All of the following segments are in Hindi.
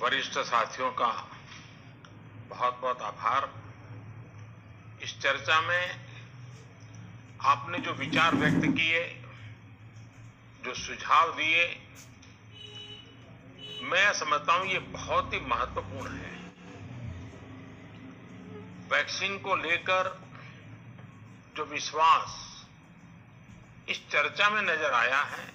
वरिष्ठ साथियों का बहुत बहुत आभार। इस चर्चा में आपने जो विचार व्यक्त किए, जो सुझाव दिए, मैं समझता हूं ये बहुत ही महत्वपूर्ण है। वैक्सीन को लेकर जो विश्वास इस चर्चा में नजर आया है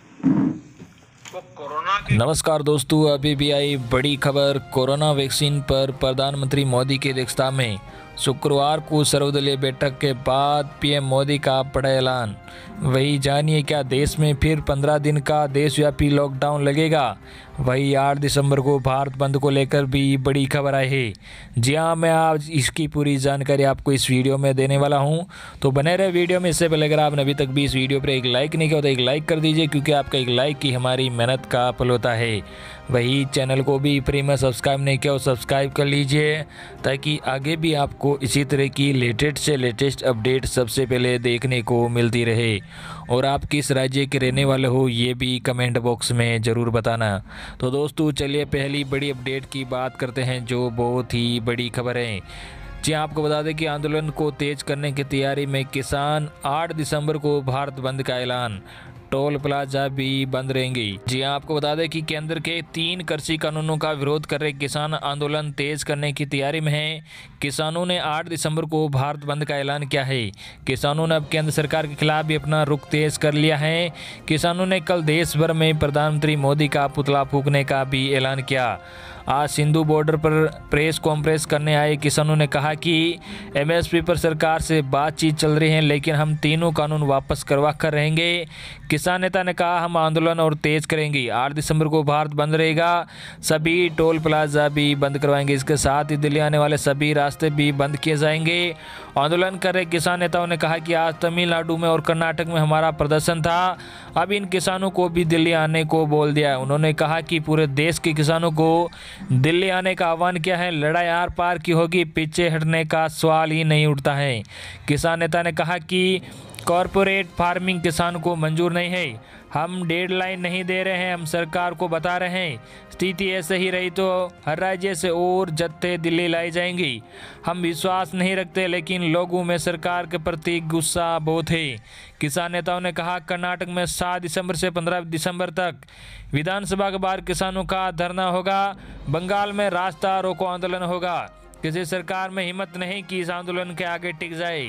वो कोरोना के। नमस्कार दोस्तों, अभी भी आई बड़ी खबर। कोरोना वैक्सीन पर प्रधानमंत्री मोदी की अध्यक्षता में शुक्रवार को सर्वदलीय बैठक के बाद पीएम मोदी का बड़ा ऐलान। वही जानिए क्या देश में फिर 15 दिन का देशव्यापी लॉकडाउन लगेगा। वही 8 दिसंबर को भारत बंद को लेकर भी बड़ी खबर आई है। जी हाँ, मैं आज इसकी पूरी जानकारी आपको इस वीडियो में देने वाला हूं, तो बने रहे वीडियो में। इससे पहले अगर आपने अभी तक भी इस वीडियो पर एक लाइक नहीं किया तो एक लाइक कर दीजिए, क्योंकि आपका एक लाइक ही हमारी मेहनत का फल होता है। वही चैनल को भी फ्री में सब्सक्राइब नहीं किया और सब्सक्राइब कर लीजिए, ताकि आगे भी आपको इसी तरह की लेटेस्ट से लेटेस्ट अपडेट सबसे पहले देखने को मिलती रहे। और आप किस राज्य के रहने वाले हो ये भी कमेंट बॉक्स में ज़रूर बताना। तो दोस्तों चलिए पहली बड़ी अपडेट की बात करते हैं, जो बहुत ही बड़ी खबर है। जी आपको बता दें कि आंदोलन को तेज करने की तैयारी में किसान। 8 दिसंबर को भारत बंद का ऐलान, टोल प्लाजा भी बंद रहेंगे। जी आपको बता दें कि केंद्र के 3 कृषि कानूनों का विरोध कर रहे किसान आंदोलन तेज करने की तैयारी में हैं। किसानों ने 8 दिसंबर को भारत बंद का ऐलान किया है। किसानों ने अब केंद्र सरकार के खिलाफ भी अपना रुख तेज कर लिया है। किसानों ने कल देश भर में प्रधानमंत्री मोदी का पुतला फूंकने का भी ऐलान किया। आज सिंधु बॉर्डर पर प्रेस कॉन्फ्रेंस करने आए किसानों ने कहा कि एमएसपी पर सरकार से बातचीत चल रही है, लेकिन हम तीनों कानून वापस करवा कर रहेंगे। किसान नेता ने कहा, हम आंदोलन और तेज करेंगे। 8 दिसंबर को भारत बंद रहेगा, सभी टोल प्लाजा भी बंद करवाएंगे। इसके साथ ही दिल्ली आने वाले सभी रास्ते भी बंद किए जाएंगे। आंदोलन कर रहे किसान नेताओं ने कहा कि आज तमिलनाडु में और कर्नाटक में हमारा प्रदर्शन था, अब इन किसानों को भी दिल्ली आने को बोल दिया है। उन्होंने कहा कि पूरे देश के किसानों को दिल्ली आने का आह्वान किया है। लड़ाई आर पार की होगी, पीछे हटने का सवाल ही नहीं उठता है। किसान नेता ने कहा कि कॉरपोरेट फार्मिंग किसान को मंजूर नहीं है। हम डेडलाइन नहीं दे रहे हैं, हम सरकार को बता रहे हैं स्थिति ऐसे ही रही तो हर राज्य से और जत्थे दिल्ली लाई जाएंगी। हम विश्वास नहीं रखते, लेकिन लोगों में सरकार के प्रति गुस्सा बहुत है। किसान नेताओं ने कहा, कर्नाटक में 7 दिसंबर से 15 दिसंबर तक विधानसभा के बाहर किसानों का धरना होगा। बंगाल में रास्ता रोको आंदोलन होगा। किसी सरकार में हिम्मत नहीं कि इस आंदोलन के आगे टिक जाए।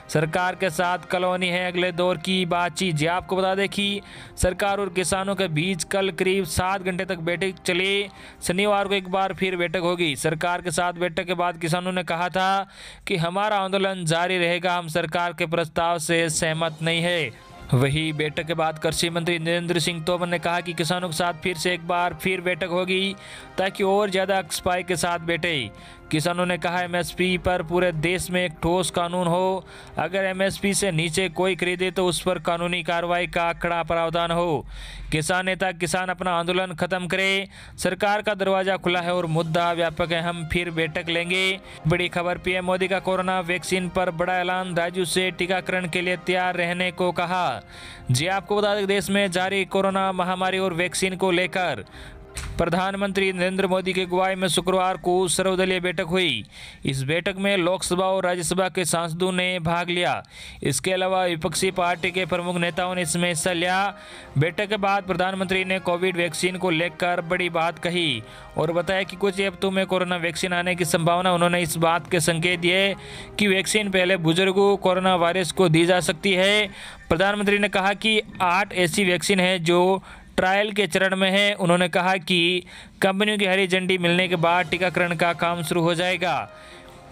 सरकार के साथ कॉलोनी है अगले दौर की बातचीत। जी आपको बता दें कि सरकार और किसानों के बीच कल करीब 7 घंटे तक बैठक चली। शनिवार को एक बार फिर बैठक होगी। सरकार के साथ बैठक के बाद किसानों ने कहा था कि हमारा आंदोलन जारी रहेगा, हम सरकार के प्रस्ताव से सहमत नहीं है। वही बैठक के बाद कृषि मंत्री नरेंद्र सिंह तोमर ने कहा कि किसानों के साथ फिर से एक बार फिर बैठक होगी, ताकि और ज़्यादा एक्सपाई के साथ बैठे। किसानों ने कहा, एमएसपी पर पूरे देश में एक ठोस कानून हो। अगर एमएसपी से नीचे कोई खरीदे तो उस पर कानूनी कार्रवाई का कड़ा प्रावधान हो। किसान नेता, किसान अपना आंदोलन खत्म करे, सरकार का दरवाजा खुला है और मुद्दा व्यापक है, हम फिर बैठक लेंगे। बड़ी खबर, पीएम मोदी का कोरोना वैक्सीन पर बड़ा ऐलान, राज्यों से टीकाकरण के लिए तैयार रहने को कहा। जी आपको बता दें, देश में जारी कोरोना महामारी और वैक्सीन को लेकर प्रधानमंत्री नरेंद्र मोदी की अगुवाई में शुक्रवार को सर्वदलीय बैठक हुई। इस बैठक में लोकसभा और राज्यसभा के सांसदों ने भाग लिया। इसके अलावा विपक्षी पार्टी के प्रमुख नेताओं ने इसमें हिस्सा लिया। बैठक के बाद प्रधानमंत्री ने कोविड वैक्सीन को लेकर बड़ी बात कही और बताया कि कुछ हफ्तों में कोरोना वैक्सीन आने की संभावना। उन्होंने इस बात के संकेत दिए कि वैक्सीन पहले बुजुर्गों कोरोना वायरस को दी जा सकती है। प्रधानमंत्री ने कहा कि 8 ऐसी वैक्सीन है जो ट्रायल के चरण में है। उन्होंने कहा कि कंपनियों की हरी झंडी मिलने के बाद टीकाकरण का काम शुरू हो जाएगा।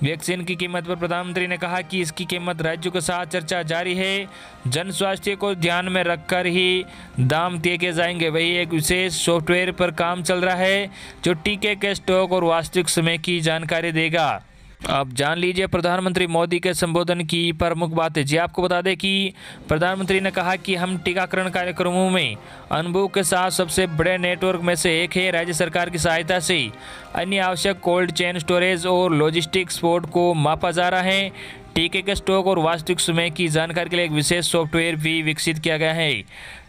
वैक्सीन की कीमत पर प्रधानमंत्री ने कहा कि इसकी कीमत राज्यों के साथ चर्चा जारी है। जन स्वास्थ्य को ध्यान में रखकर ही दाम तय किए जाएंगे। वही एक विशेष सॉफ्टवेयर पर काम चल रहा है जो टीके के स्टॉक और वास्तविक समय की जानकारी देगा। अब जान लीजिए प्रधानमंत्री मोदी के संबोधन की प्रमुख बातें। जी आपको बता दें कि प्रधानमंत्री ने कहा कि हम टीकाकरण कार्यक्रमों में अनुभव के साथ सबसे बड़े नेटवर्क में से एक है। राज्य सरकार की सहायता से अन्य आवश्यक कोल्ड चेन स्टोरेज और लॉजिस्टिक सपोर्ट को मापा जा रहा है। टीके के स्टॉक और वास्तविक समय की जानकारी के लिए एक विशेष सॉफ्टवेयर भी विकसित किया गया है।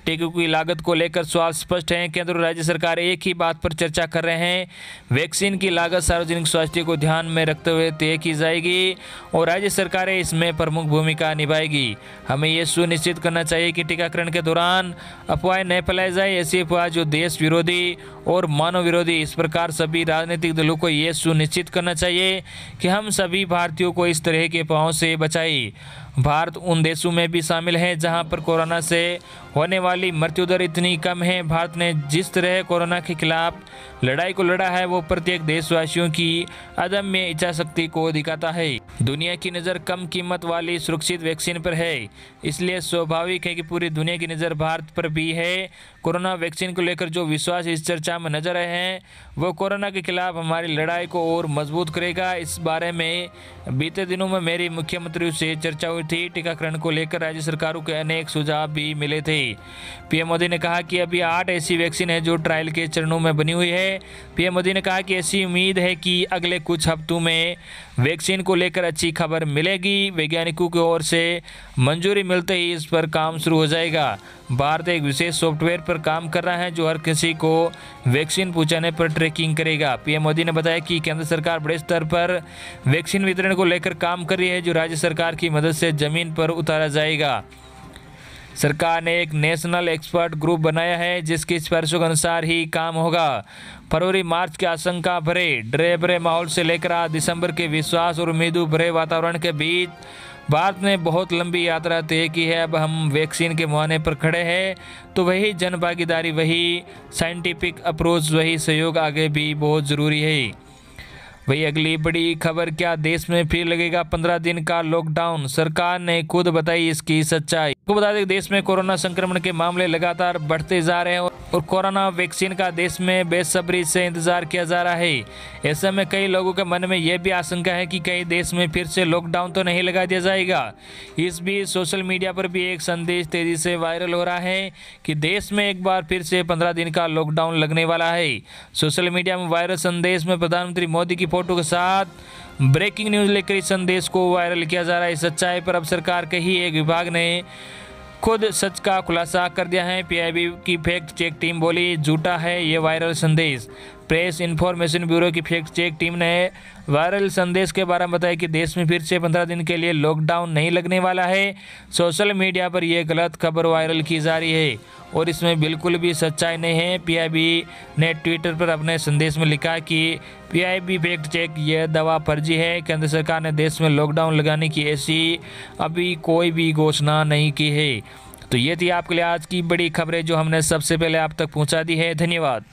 टीकों की लागत को लेकर सवाल स्पष्ट हैं। केंद्र और राज्य सरकार एक ही बात पर चर्चा कर रहे हैं। वैक्सीन की लागत सार्वजनिक स्वास्थ्य को ध्यान में रखते हुए तय की जाएगी और राज्य सरकारें इसमें प्रमुख भूमिका निभाएगी। हमें ये सुनिश्चित करना चाहिए कि टीकाकरण के दौरान अफवाहें न फैलाई जाए, ऐसी अफवाह जो देश विरोधी और मानव विरोधी। इस प्रकार सभी राजनीतिक दलों को ये सुनिश्चित करना चाहिए कि हम सभी भारतीयों को इस तरह के अफवाहों से बचाएं। भारत उन देशों में भी शामिल है जहां पर कोरोना से होने वाली मृत्यु दर इतनी कम है। भारत ने जिस तरह कोरोना के खिलाफ लड़ाई को लड़ा है वो प्रत्येक देशवासियों की अदम्य इच्छाशक्ति को दिखाता है। दुनिया की नज़र कम कीमत वाली सुरक्षित वैक्सीन पर है, इसलिए स्वाभाविक है कि पूरी दुनिया की नज़र भारत पर भी है। कोरोना वैक्सीन को लेकर जो विश्वास इस चर्चा में नजर आए हैं वो कोरोना के खिलाफ हमारी लड़ाई को और मजबूत करेगा। इस बारे में बीते दिनों में मेरी मुख्यमंत्रियों से चर्चा हुई थी। टीकाकरण को लेकर राज्य सरकारों के अनेक सुझाव भी मिले थे। पीएम मोदी ने कहा कि अभी 8 ऐसी वैक्सीन है जो ट्रायल के चरणों में बनी हुई है। पीएम मोदी ने कहा कि ऐसी उम्मीद है कि अगले कुछ हफ्तों में वैक्सीन को लेकर अच्छी खबर मिलेगी। वैज्ञानिकों की ओर से मंजूरी मिलते ही इस पर काम शुरू हो जाएगा। भारत एक विशेष सॉफ्टवेयर पर काम कर रहा है जो हर किसी को वैक्सीन पहुंचाने पर ट्रैकिंग करेगा। पीएम मोदी ने बताया कि केंद्र सरकार बड़े स्तर पर वैक्सीन वितरण को लेकर काम कर रही है जो राज्य सरकार की मदद से जमीन पर उतारा जाएगा। सरकार ने एक नेशनल एक्सपर्ट ग्रुप बनाया है जिसकी सिफारिशों के अनुसार ही काम होगा। फरवरी मार्च के आशंका भरे डरे भरे माहौल से लेकर आज दिसंबर के विश्वास और उम्मीदों भरे वातावरण के बीच भारत ने बहुत लंबी यात्रा तय की है। अब हम वैक्सीन के मुहाने पर खड़े हैं तो वही जन भागीदारी, वही साइंटिफिक अप्रोच, वही सहयोग आगे भी बहुत ज़रूरी है। वही अगली बड़ी खबर, क्या देश में फिर लगेगा 15 दिन का लॉकडाउन? सरकार ने खुद बताई इसकी सच्चाई। आपको बता दें देश में कोरोना संक्रमण के मामले लगातार बढ़ते जा रहे हैं और कोरोना वैक्सीन का देश में बेसब्री से इंतजार किया जा रहा है। ऐसे में कई लोगों के मन में यह भी आशंका है कि कहीं देश में फिर से लॉकडाउन तो नहीं लगा दिया जाएगा। इस बीच सोशल मीडिया पर भी एक संदेश तेजी से वायरल हो रहा है कि देश में एक बार फिर से 15 दिन का लॉकडाउन लगने वाला है। सोशल मीडिया में वायरल संदेश में प्रधानमंत्री मोदी की फोटो के साथ ब्रेकिंग न्यूज लेकर इस संदेश को वायरल किया जा रहा है। इस सच्चाई पर अब सरकार के ही एक विभाग ने खुद सच का खुलासा कर दिया है। पीआईबी की फैक्ट चेक टीम बोली झूठा है ये वायरल संदेश। प्रेस इन्फॉर्मेशन ब्यूरो की फैक्ट चेक टीम ने वायरल संदेश के बारे में बताया कि देश में फिर से 15 दिन के लिए लॉकडाउन नहीं लगने वाला है। सोशल मीडिया पर यह गलत खबर वायरल की जा रही है और इसमें बिल्कुल भी सच्चाई नहीं है। पीआईबी ने ट्विटर पर अपने संदेश में लिखा कि पीआईबी फैक्ट चेक यह दावा फर्जी है। केंद्र सरकार ने देश में लॉकडाउन लगाने की ऐसी अभी कोई भी घोषणा नहीं की है। तो ये थी आपके लिए आज की बड़ी खबरें जो हमने सबसे पहले आप तक पहुंचा दी है। धन्यवाद।